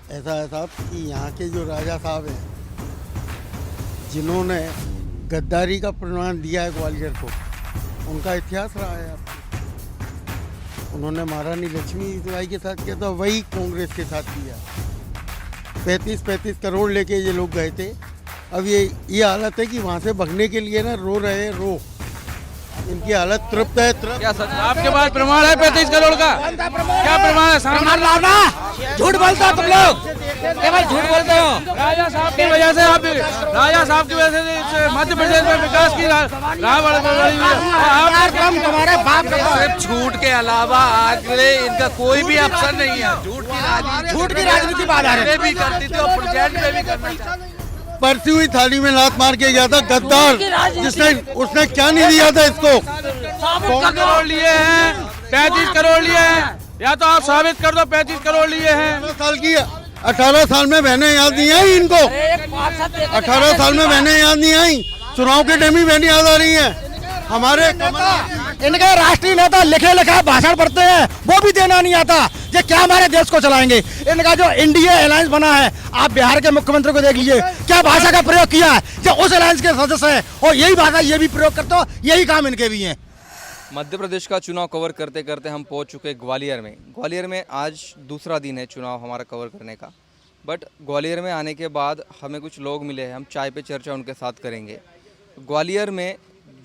ऐसा है साहब कि यहाँ के जो राजा साहब हैं, जिन्होंने गद्दारी का प्रमाण दिया है ग्वालियर को, उनका इतिहास रहा है आपको। उन्होंने महारानी लक्ष्मीबाई के साथ किया था, वही कांग्रेस के साथ किया। 35-35 करोड़ लेके ये लोग गए थे। अब ये हालत है कि वहाँ से भगने के लिए ना रो रहे हैं, इनकी हालत तृप्त है। क्या सच आपके पास प्रमाण है 35 करोड़ का? क्या प्रमाण है? प्रमाण लाओ ना, झूठ बोलते हो तुम लोग, केवल झूठ बोलते हो। राजा साहब की वजह से मध्य प्रदेश में विकास की राह बढ़ रही है। तुम्हारे बाप का सिर्फ झूठ के अलावा आगे इनका कोई भी ऑप्शन नहीं है। झूठ की राजनीति बाहर है। भी करती थी और प्रेजेंट में भी करना चाहती। परती हुई थाली में लात मार के गया था गद्दार, जिसने उसने क्या नहीं दिया था इसको। 15 करोड़ लिए हैं, 35 करोड़ लिए हैं, या तो आप साबित कर दो 35 करोड़ लिए हैं। 18 साल में बहनें याद नहीं आई इनको। 18 साल में बहनें याद नहीं आई। चुनाव के टाइम ही बहनें याद आ रही हैं। हमारे इनके राष्ट्रीय नेता लिखे लिखा भाषण पढ़ते हैं, वो भी देना नहीं आता। ये क्या हमारे देश को चलाएंगे? इनका जो इंडिया अलायंस बना है, आप बिहार के मुख्यमंत्री को देख लीजिए, क्या भाषा का प्रयोग किया है। जो उस अलायंस के सदस्य हैं और यही भाषा ये भी प्रयोग करते हो, यही काम इनके भी हैं। मध्य प्रदेश का चुनाव कवर करते करते हम पहुंच चुके ग्वालियर में। ग्वालियर में आज दूसरा दिन है चुनाव हमारा कवर करने का। बट ग्वालियर में आने के बाद हमें कुछ लोग मिले हैं, हम चाय पे चर्चा उनके साथ करेंगे। ग्वालियर में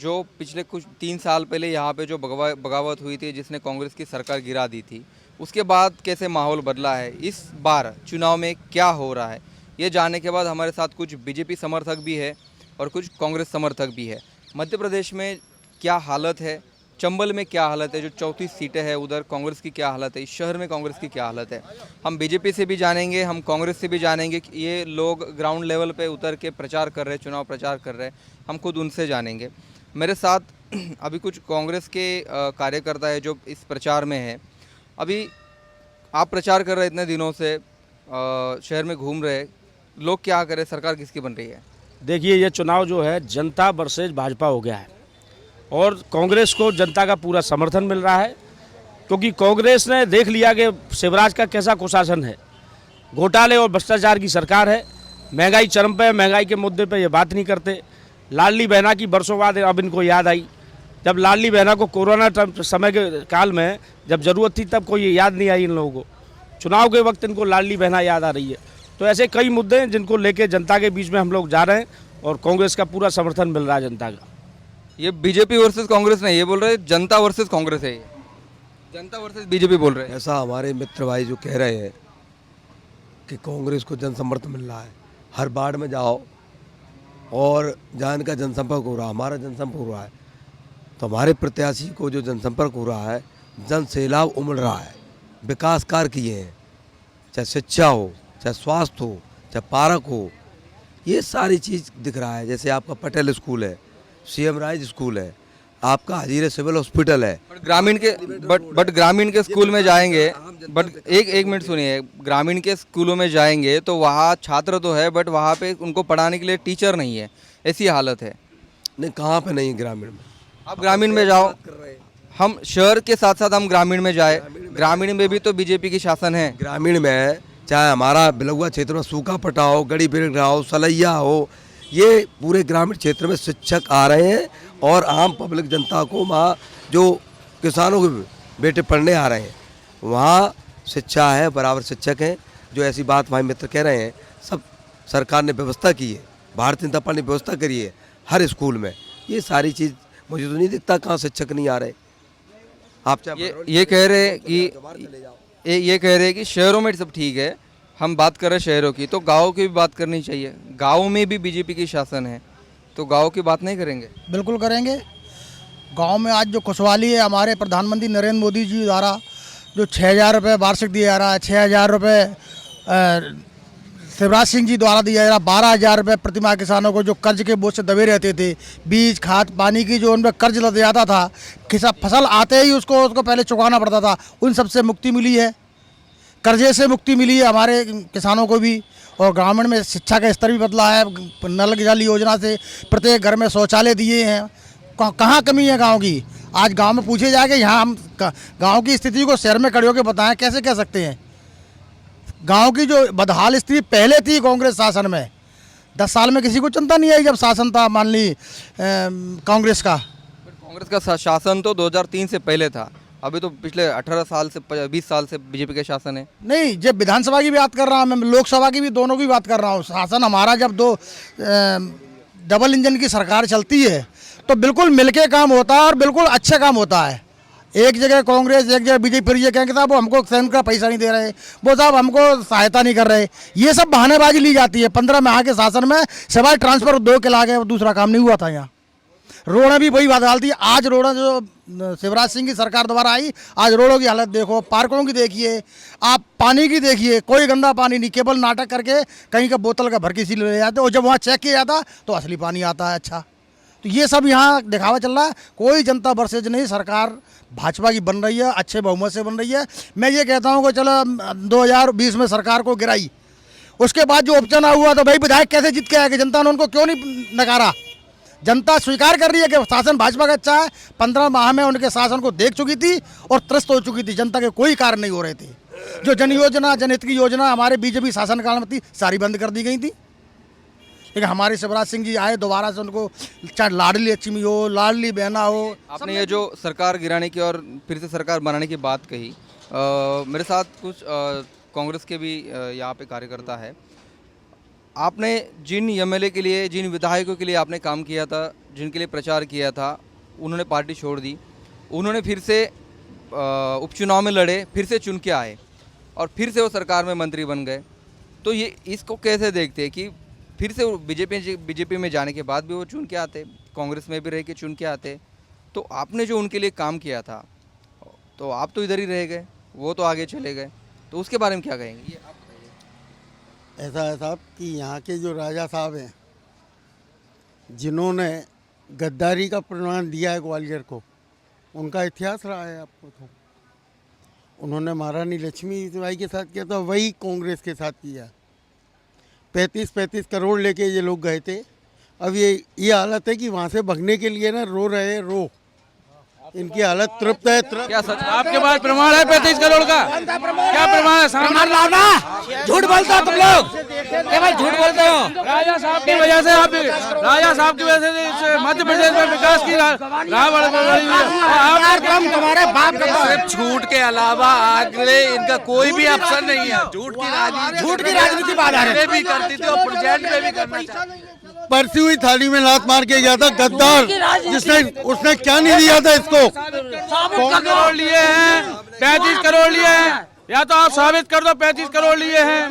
जो पिछले कुछ 3 साल पहले यहाँ पे जो बगावत हुई थी, जिसने कांग्रेस की सरकार गिरा दी थी, उसके बाद कैसे माहौल बदला है, इस बार चुनाव में क्या हो रहा है, ये जानने के बाद हमारे साथ कुछ बीजेपी समर्थक भी है और कुछ कांग्रेस समर्थक भी है। मध्य प्रदेश में क्या हालत है, चंबल में क्या हालत है, जो 34 सीटें हैं उधर कांग्रेस की क्या हालत है, इस शहर में कांग्रेस की क्या हालत है, हम बीजेपी से भी जानेंगे, हम कांग्रेस से भी जानेंगे कि ये लोग ग्राउंड लेवल पे उतर के प्रचार कर रहे हैं, चुनाव प्रचार कर रहे हैं, हम खुद उनसे जानेंगे। मेरे साथ अभी कुछ कांग्रेस के कार्यकर्ता है जो इस प्रचार में है। अभी आप प्रचार कर रहे इतने दिनों से, शहर में घूम रहे, लोग क्या करें, सरकार किसकी बन रही है? देखिए, ये चुनाव जो है जनता वर्सेज भाजपा हो गया है और कांग्रेस को जनता का पूरा समर्थन मिल रहा है, क्योंकि कांग्रेस ने देख लिया कि शिवराज का कैसा कुशासन है, घोटाले और भ्रष्टाचार की सरकार है, महंगाई चरम पे, महंगाई के मुद्दे पे ये बात नहीं करते। लाडली बहना की बरसों बाद अब इनको याद आई। जब लाडली बहना को कोरोना समय के काल में जब ज़रूरत थी तब कोई याद नहीं आई इन लोगों को। चुनाव के वक्त इनको लाडली बहना याद आ रही है। तो ऐसे कई मुद्दे हैं जिनको लेके जनता के बीच में हम लोग जा रहे हैं और कांग्रेस का पूरा समर्थन मिल रहा है जनता का। ये बीजेपी वर्सेस कांग्रेस नहीं, ये बोल रहे हैं जनता वर्सेस कांग्रेस है, जनता वर्सेस बीजेपी बोल रहे हैं। ऐसा हमारे मित्र भाई जो कह रहे हैं कि कांग्रेस को जन समर्थन मिल रहा है, हर वार्ड में जाओ और जहाँ इनका जनसंपर्क हो रहा है, हमारा जनसंपर्क हो रहा है, तो हमारे प्रत्याशी को जो जनसंपर्क हो रहा है, जन सैलाब उमड़ रहा है। विकास कार्य किए हैं, चाहे शिक्षा हो, चाहे स्वास्थ्य हो, चाहे पार्क हो, ये सारी चीज़ दिख रहा है। जैसे आपका पटेल स्कूल है, CM राइज स्कूल है, आपका हजीरे सिविल हॉस्पिटल है। बट ग्रामीण के स्कूल में जाएंगे, बट एक मिनट सुनिए, ग्रामीण के स्कूलों में जाएंगे तो वहाँ छात्र तो है, बट वहाँ पे उनको पढ़ाने के लिए टीचर नहीं है, ऐसी हालत है। नहीं, कहाँ पे नहीं, ग्रामीण में। आप ग्रामीण में जाओ, हम शहर के साथ साथ हम ग्रामीण में जाए, ग्रामीण में भी तो बीजेपी की शासन है। ग्रामीण में चाहे हमारा बिलुआ क्षेत्र में सूखा पटा हो, गड़ी बिरड़ा हो, सलैया हो, ये पूरे ग्रामीण क्षेत्र में शिक्षक आ रहे हैं और आम पब्लिक जनता को वहाँ जो किसानों के बेटे पढ़ने आ रहे हैं, वहाँ शिक्षा है, बराबर शिक्षक हैं। जो ऐसी बात हमारे मित्र कह रहे हैं, सब सरकार ने व्यवस्था की है, भारतीय जनता पार्टी ने व्यवस्था करी है हर स्कूल में। ये सारी चीज़ मुझे तो नहीं दिखता कहाँ शिक्षक नहीं आ रहे। आप ये कह रहे हैं कि शहरों में सब ठीक है, हम बात कर रहे हैं शहरों की, तो गाँव की भी बात करनी चाहिए। गाँव में भी बीजेपी की शासन है, तो गाँव की बात नहीं करेंगे? बिल्कुल करेंगे। गांव में आज जो खुशहाली है, हमारे प्रधानमंत्री नरेंद्र मोदी जी द्वारा जो 6,000 रुपये वार्षिक दिया जा रहा है, 6,000 रुपये शिवराज सिंह जी द्वारा दिया जा रहा, 12,000 रुपये प्रतिमाह किसानों को जो कर्ज के बोझ से दबे रहते थे, बीज खाद पानी की जो उन पर कर्ज लग जाता था, फसल आते ही उसको पहले चुकाना पड़ता था, उन सबसे मुक्ति मिली है, कर्जे से मुक्ति मिली है हमारे किसानों को भी। और ग्रामीण में शिक्षा का स्तर भी बदला है, नल जल योजना से प्रत्येक घर में शौचालय दिए हैं। कहाँ कमी है गांव की? आज गांव में पूछे जाके यहाँ हम गांव की स्थिति को शहर में खड़े होकर बताएं, कैसे कह सकते हैं? गांव की जो बदहाल स्थिति पहले थी कांग्रेस शासन में, 10 साल में किसी को चिंता नहीं आई जब शासन था मान ली कांग्रेस का। कांग्रेस का शासन तो 2003 से पहले था, अभी तो पिछले 18 साल से 20 साल से बीजेपी का शासन है। नहीं, जब विधानसभा की बात कर रहा हूँ मैं, लोकसभा की भी, दोनों की बात कर रहा हूँ। शासन हमारा जब दो डबल इंजन की सरकार चलती है तो बिल्कुल मिलके काम होता है और बिल्कुल अच्छा काम होता है। एक जगह कांग्रेस, एक जगह बीजेपी, फिर ये कहेंगे साहब वो हमको सैनिक का पैसा नहीं दे रहे, वो साहब हमको सहायता नहीं कर रहे, ये सब बहानेबाजी ली जाती है। 15 माह के शासन में सिवाय ट्रांसफर 2 के लागे दूसरा काम नहीं हुआ था। यहाँ रोडें भी वही बात थी। आज रोडें जो शिवराज सिंह की सरकार दोबारा आई, आज रोडों की हालत देखो, पार्कों की देखिए, आप पानी की देखिए, कोई गंदा पानी नहीं, केवल नाटक करके कहीं का बोतल का भर के इसी ले जाते, और जब वहाँ चेक किया जाता तो असली पानी आता है। अच्छा, तो ये सब यहाँ दिखावा चल रहा है। कोई जनता वर्सेज नहीं, सरकार भाजपा की बन रही है, अच्छे बहुमत से बन रही है। मैं ये कहता हूँ कि चलो 2020 में सरकार को गिराई, उसके बाद जो उपचुनाव हुआ तो भाई विधायक कैसे जीत के आएगा? जनता ने उनको क्यों नहीं नकारा? जनता स्वीकार कर रही है कि शासन भाजपा का अच्छा है। 15 माह में उनके शासन को देख चुकी थी और त्रस्त हो चुकी थी। जनता के कोई कार्य नहीं हो रहे थे। जो जन योजना, जनहित की योजना हमारे बीजेपी शासनकाल में थी, सारी बंद कर दी गई थी। लेकिन हमारे शिवराज सिंह जी आए, दोबारा से उनको चाहे लाडली लक्ष्मी हो, लाडली बहना हो। आपने ये जो सरकार गिराने की और फिर से सरकार बनाने की बात कही, मेरे साथ कुछ कांग्रेस के भी यहाँ पे कार्यकर्ता है। आपने जिन एमएलए के लिए, जिन विधायकों के लिए आपने काम किया था, जिनके लिए प्रचार किया था, उन्होंने पार्टी छोड़ दी, उन्होंने फिर से उपचुनाव में लड़े, फिर से चुन के आए और फिर से वो सरकार में मंत्री बन गए। तो ये इसको कैसे देखते हैं कि फिर से बीजेपी में जाने के बाद भी वो चुन के आते, कांग्रेस में भी रह के चुन के आते? तो आपने जो उनके लिए काम किया था, तो आप तो इधर ही रह गए, वो तो आगे चले गए, तो उसके बारे में क्या कहेंगे? ऐसा है साहब कि यहाँ के जो राजा साहब हैं, जिन्होंने गद्दारी का प्रमाण दिया है ग्वालियर को, उनका इतिहास रहा है आपको। तो उन्होंने महारानी लक्ष्मीबाई के साथ किया था, वही कांग्रेस के साथ किया। 35-35 करोड़ लेके ये लोग गए थे। अब ये हालत है कि वहाँ से भगने के लिए ना रो रहे, रो इनकी हालत तृप्त है। क्या सच आपके पास प्रमाण है 35 करोड़ का? क्या प्रमाण है? सामान लाना, झूठ बोलते हो तुम लोग, केवल झूठ बोलते हो। राजा साहब की वजह से, आप राजा साहब की वजह से इस मध्य प्रदेश में विकास की राह बढ़ रही है। तुम्हारे बाप का सिर्फ झूठ के अलावा आगे इनका कोई भी ऑप्शन नहीं है। झूठ की राजनीति बाधा है। भी करती थी और प्रेजेंट में भी करना चाहिए। परसी हुई थाली में लात मार के गया था गद्दार, जिसने उसने क्या नहीं दिया था इसको। 35 करोड़ लिए हैं, 35 करोड़ लिए हैं, या तो आप साबित कर दो 35 करोड़ लिए हैं।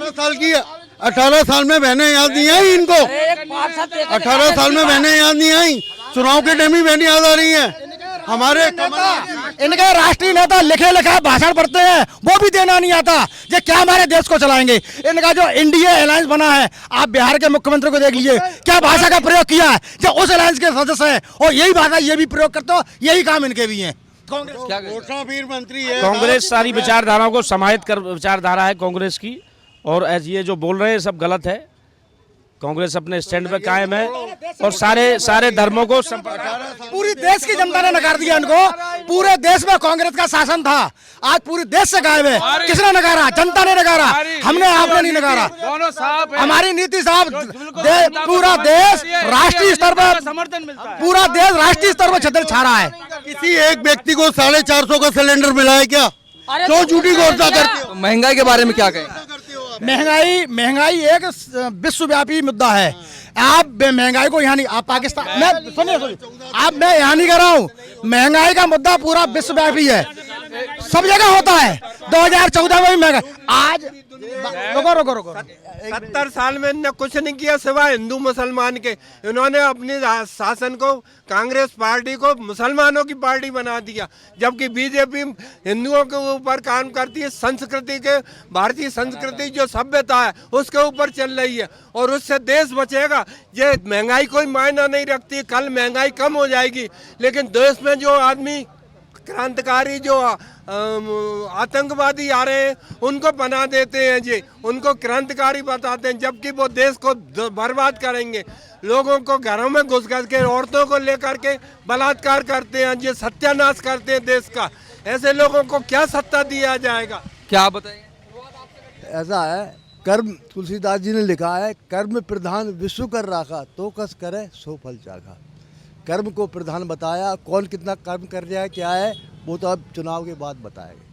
18 साल में बहनें याद नहीं आई इनको। 18 साल में बहनें याद नहीं आई, चुनाव के टाइम ही बहनें याद आ रही हैं। हमारे इनके राष्ट्रीय नेता लिखे लिखा भाषण पढ़ते हैं, वो भी देना नहीं आता। ये क्या हमारे देश को चलाएंगे? इनका जो इंडिया अलायंस बना है, आप बिहार के मुख्यमंत्री को देख लीजिए, क्या भाषा का प्रयोग किया है? जो उस अलायंस के सदस्य हैं और यही भाषा ये भी प्रयोग करते हो, यही काम इनके भी हैं। वीर मंत्री है। कांग्रेस सारी विचारधाराओं को समाहित कर विचारधारा है कांग्रेस की, और ये जो बोल रहे हैं सब गलत है। कांग्रेस अपने स्टैंड पे कायम है और सारे धर्मों को पूरी देश की जनता ने नकार दिया इनको। पूरे देश में कांग्रेस का शासन था, आज पूरे देश से गायब है। किसने नकारा? जनता ने नकारा, हमने, आपने नहीं नकारा। दोनों साहब हमारी नीति साहब, पूरा देश राष्ट्रीय स्तर पर, समर्थन मिलता है। पूरा देश राष्ट्रीय स्तर पर छत्र छा रहा है। किसी एक व्यक्ति को 450 का सिलेंडर मिला है क्या? क्यों झूठी घोषणा करते हो? महंगाई के बारे में क्या कहें? महंगाई एक विश्वव्यापी मुद्दा है। आप महंगाई को यहाँ नहीं, आप पाकिस्तान, मैं सुनिए आप, मैं यहाँ नहीं कर रहा हूँ। महंगाई का मुद्दा पूरा विश्वव्यापी है, सब जगह होता है। 2014 में भी महंगाई, आज रुको 70 साल में इन्होंने कुछ नहीं किया सिवाय हिंदू मुसलमान के। इन्होंने अपने शासन को, कांग्रेस पार्टी को मुसलमानों की पार्टी बना दिया, जबकि बीजेपी हिंदुओं के ऊपर काम करती है। संस्कृति के, भारतीय संस्कृति जो सभ्यता है उसके ऊपर चल रही है और उससे देश बचेगा। ये महंगाई कोई मायना नहीं रखती, कल महंगाई कम हो जाएगी, लेकिन देश में जो आदमी क्रांतिकारी, जो आतंकवादी आ रहे हैं, उनको बना देते हैं जी, उनको क्रांतिकारी बताते हैं, जबकि वो देश को बर्बाद करेंगे। लोगों को घरों में घुस के, औरतों को लेकर के बलात्कार करते हैं, ये सत्यानाश करते हैं देश का। ऐसे लोगों को क्या सत्ता दिया जाएगा? क्या बताएंगे? ऐसा है, कर्म तुलसीदास जी ने लिखा है, कर्म प्रधान विश्व कर राखा, तो कस करे सो फल चाखा। कर्म को प्रधान बताया, कौन कितना कर्म कर रहा है क्या है वो तो अब चुनाव के बाद बताएगा।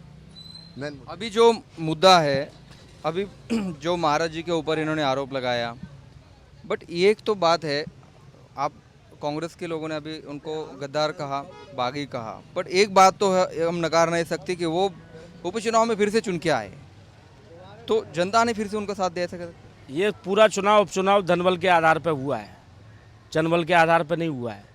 मैं अभी जो मुद्दा है, अभी जो महाराज जी के ऊपर इन्होंने आरोप लगाया, बट ये एक तो बात है, आप कांग्रेस के लोगों ने अभी उनको गद्दार कहा, बागी कहा, बट एक बात तो है, हम नकार नहीं सकते कि वो उपचुनाव में फिर से चुन के आए, तो जनता ने फिर से उनका साथ दिया सके। ये पूरा चुनाव उपचुनाव धनबल के आधार पर हुआ है, जनबल के आधार पर नहीं हुआ है।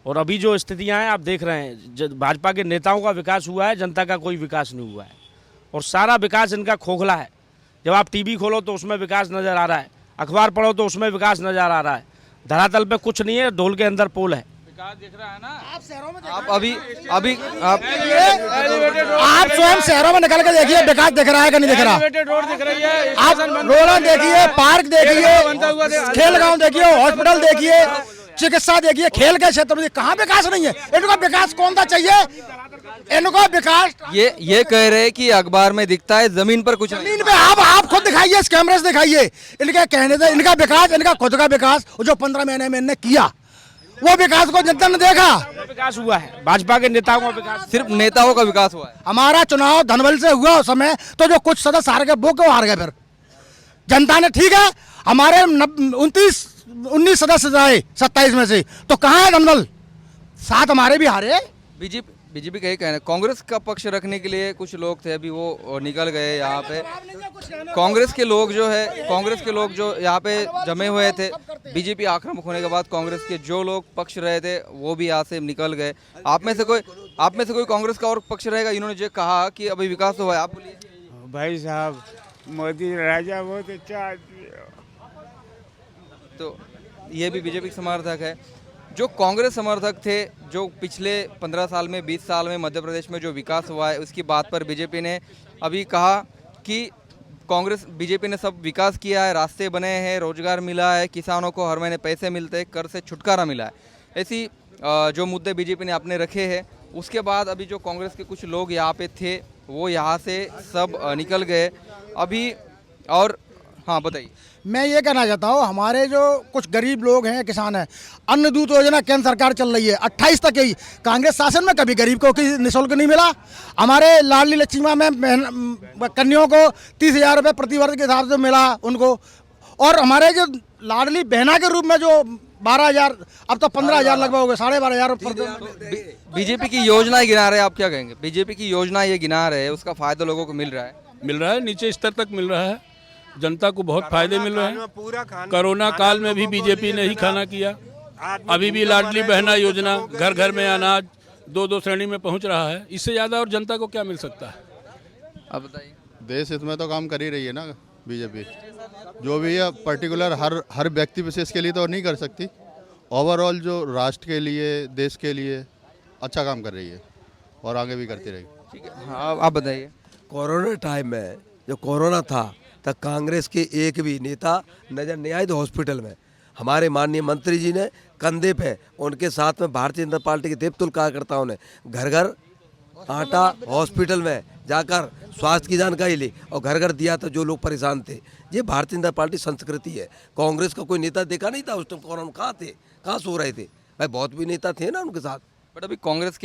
और अभी जो स्थितियां हैं आप देख रहे हैं, भाजपा के नेताओं का विकास हुआ है, जनता का कोई विकास नहीं हुआ है। और सारा विकास इनका खोखला है। जब आप टीवी खोलो तो उसमें विकास नज़र आ रहा है, अखबार पढ़ो तो उसमें विकास नज़र आ रहा है, धरातल पे कुछ नहीं है, ढोल के अंदर पोल है। विकास दिख रहा है ना। आप अभी आप स्वयं शहरों में निकल के देखिए, विकास दिख रहा है कि नहीं दिख रहा। रोड दिख रही है, आप रोड देखिए, पार्क देखिए, खेल गांव देखिए, हॉस्पिटल देखिए, चिकित्सा देखिए, खेल के क्षेत्र में कहाँ विकास नहीं है। इनको विकास कौन सा चाहिए, इनको विकास ये कह रहे हैं कि अखबार में दिखता है, जमीन पर कुछ नहीं। जमीन पे आप खुद दिखाइए, इस कैमरे से दिखाइए। इनके कहने से इनका विकास, इनका खुद का विकास जो 15 महीने में इन्होंने किया, वो विकास को जनता ने देखा। विकास हुआ है, भाजपा के नेताओं का विकास, सिर्फ नेताओं का विकास हुआ है। हमारा चुनाव धनबल से हुआ उस समय, तो जो कुछ सदस्य हार गए वो क्यों हार गए। फिर जनता ने, ठीक है हमारे 19 सदस्य आए 27 में से, तो कहाँ है धनबल, 7 हमारे भी हारे। बीजेपी का ये कहना है, कांग्रेस का पक्ष रखने के लिए कुछ लोग थे, अभी वो निकल गए। यहाँ पे कांग्रेस के लोग जो यहाँ पे जमे हुए थे, बीजेपी आक्रामक होने के बाद कांग्रेस के जो लोग पक्ष रहे थे वो भी यहाँ से निकल गए। आप में से कोई कांग्रेस का और पक्ष रहेगा? इन्होंने जो कहा कि अभी विकास हुआ है, आप बोलिए। भाई साहब, मोदी राजा बहुत अच्छा आदमी है। तो ये भी बीजेपी के समर्थक है। जो कांग्रेस समर्थक थे, जो पिछले 15 साल में 20 साल में मध्य प्रदेश में जो विकास हुआ है उसकी बात पर बीजेपी ने अभी कहा कि बीजेपी ने सब विकास किया है, रास्ते बने हैं, रोजगार मिला है, किसानों को हर महीने पैसे मिलते हैं, कर से छुटकारा मिला है। ऐसी जो मुद्दे बीजेपी ने अपने रखे हैं, उसके बाद अभी जो कांग्रेस के कुछ लोग यहाँ पे थे वो यहाँ से सब निकल गए अभी। और हाँ बताइए। मैं ये कहना चाहता हूँ, हमारे जो कुछ गरीब लोग हैं, किसान हैं, अन्न दूत योजना केंद्र सरकार चल रही है 28 तक ही। कांग्रेस शासन में कभी गरीब को निःशुल्क नहीं मिला। हमारे लाडली लक्ष्मी में कन्याओं को 30,000 रुपये प्रति वर्ष के हिसाब से मिला उनको। और हमारे जो लाडली बहना के रूप में जो 12,000, अब तो 15,000 लगभग हो गए, 12,500। बीजेपी की योजनाएं गिना रहे हैं, आप क्या कहेंगे? बीजेपी की योजना ये गिना रहे हैं, उसका फायदा लोगों को मिल रहा है, नीचे स्तर तक मिल रहा है, जनता को बहुत फायदे मिल रहे हैं। कोरोना काल में भी बीजेपी ने ही खाना किया। अभी भी लाडली बहना योजना, घर घर में अनाज 2-2 श्रेणी में पहुंच रहा है। इससे ज़्यादा और जनता को क्या मिल सकता है? आप बताइए। देश हित में तो काम कर ही रही है ना बीजेपी, जो भी है। पर्टिकुलर हर व्यक्ति विशेष के लिए तो नहीं कर सकती, ओवरऑल जो राष्ट्र के लिए, देश के लिए अच्छा काम कर रही है और आगे भी करती रहेगी। ठीक है, हाँ आप बताइए। कोरोना टाइम में जो कोरोना था तब कांग्रेस के एक भी नेता नजर नहीं आए थे हॉस्पिटल में। हमारे माननीय मंत्री जी ने कंधे पे उनके साथ में भारतीय जनता पार्टी के देवतुल्य कार्यकर्ताओं ने घर घर आटा हॉस्पिटल में जाकर स्वास्थ्य की जानकारी ली और घर घर दिया था जो लोग परेशान थे। ये भारतीय जनता पार्टी संस्कृति है। कांग्रेस का कोई नेता देखा नहीं था उस टाइम कोरोना, कहाँ थे, कहाँ सो रहे थे भाई? बहुत भी नेता थे ना उनके साथ। बट अभी कांग्रेस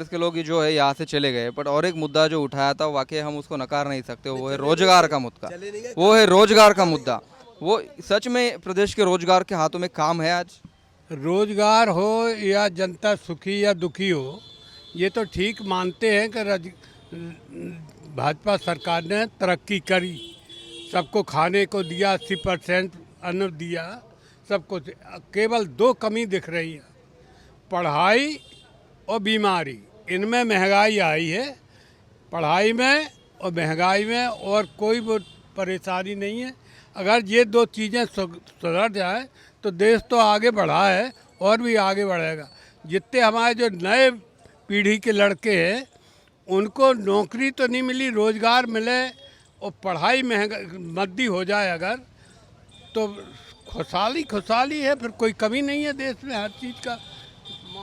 के लोग जो है यहाँ से चले गए, बट और एक मुद्दा जो उठाया था वाकई हम उसको नकार नहीं सकते, वो है रोजगार का मुद्दा। वो सच में प्रदेश के रोजगार के हाथों में काम है आज? रोजगार हो या जनता सुखी या दुखी हो, ये तो ठीक मानते हैं कि भाजपा सरकार ने तरक्की करी, सबको खाने को दिया, 80% अन्न दिया सबको। केवल 2 कमी दिख रही है, पढ़ाई और बीमारी। इनमें महंगाई आई है, पढ़ाई में और महंगाई में, और कोई वो परेशानी नहीं है। अगर ये 2 चीज़ें सुधर जाए तो देश तो आगे बढ़ा है और भी आगे बढ़ेगा। जितने हमारे जो नए पीढ़ी के लड़के हैं उनको नौकरी तो नहीं मिली, रोज़गार मिले और पढ़ाई मद्दी हो जाए अगर, तो खुशहाली है, फिर कोई कमी नहीं है देश में हर चीज़ का।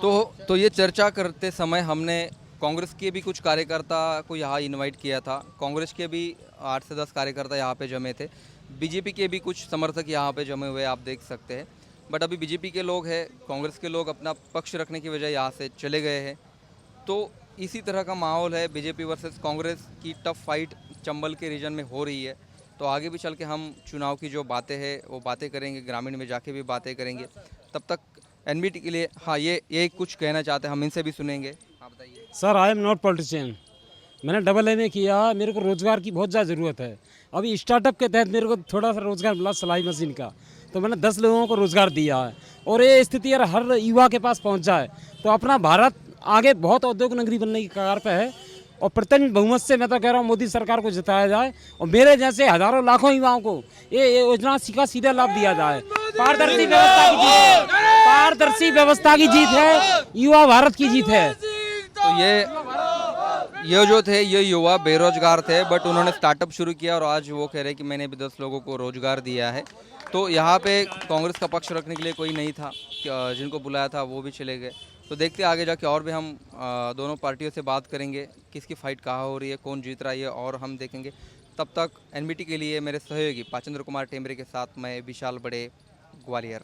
तो ये चर्चा करते समय हमने कांग्रेस के भी कुछ कार्यकर्ता को यहाँ इनवाइट किया था, कांग्रेस के भी 8 से 10 कार्यकर्ता यहाँ पे जमे थे, बीजेपी के भी कुछ समर्थक यहाँ पे जमे हुए आप देख सकते हैं। बट अभी बीजेपी के लोग हैं, कांग्रेस के लोग अपना पक्ष रखने की वजह यहाँ से चले गए हैं। तो इसी तरह का माहौल है, बीजेपी वर्सेस कांग्रेस की टफ फाइट चंबल के रीजन में हो रही है। तो आगे भी चल के हम चुनाव की जो बातें हैं वो बातें करेंगे, ग्रामीण में जाके भी बातें करेंगे। तब तक एनबीटी के लिए हाँ ये कुछ कहना चाहते हैं, हम इनसे भी सुनेंगे। हाँ बताइए। Sir I am not politician, मैंने डबल एमए किया, मेरे को रोज़गार की बहुत ज़्यादा ज़रूरत है। अभी स्टार्टअप के तहत मेरे को थोड़ा सा रोज़गार मिला सिलाई मशीन का, तो मैंने 10 लोगों को रोज़गार दिया है। और ये स्थिति अगर हर युवा के पास पहुंच जाए तो अपना भारत आगे बहुत औद्योगिक नगरी बनने की कगार पे है। और प्रचंड बहुमत से मैं तो कह रहा हूँ मोदी सरकार को जिताया जाए और मेरे जैसे हज़ारों लाखों युवाओं को ये योजना का सीधा लाभ दिया जाए। पारदर्शी व्यवस्था की जीत है, पारदर्शी व्यवस्था की जीत है, युवा भारत की जीत है। तो ये जो थे ये युवा बेरोजगार थे, बट उन्होंने स्टार्टअप शुरू किया और आज वो कह रहे हैं कि मैंने भी 10 लोगों को रोजगार दिया है। तो यहाँ पे कांग्रेस का पक्ष रखने के लिए कोई नहीं था, जिनको बुलाया था वो भी चले गए। तो देखते आगे जाके और भी हम दोनों पार्टियों से बात करेंगे, किसकी फाइट कहाँ हो रही है, कौन जीत रहा है, और हम देखेंगे। तब तक एनबीटी के लिए मेरे सहयोगी पाचेंद्र कुमार टेमरे के साथ मैं विशाल बड़े, ग्वालियर।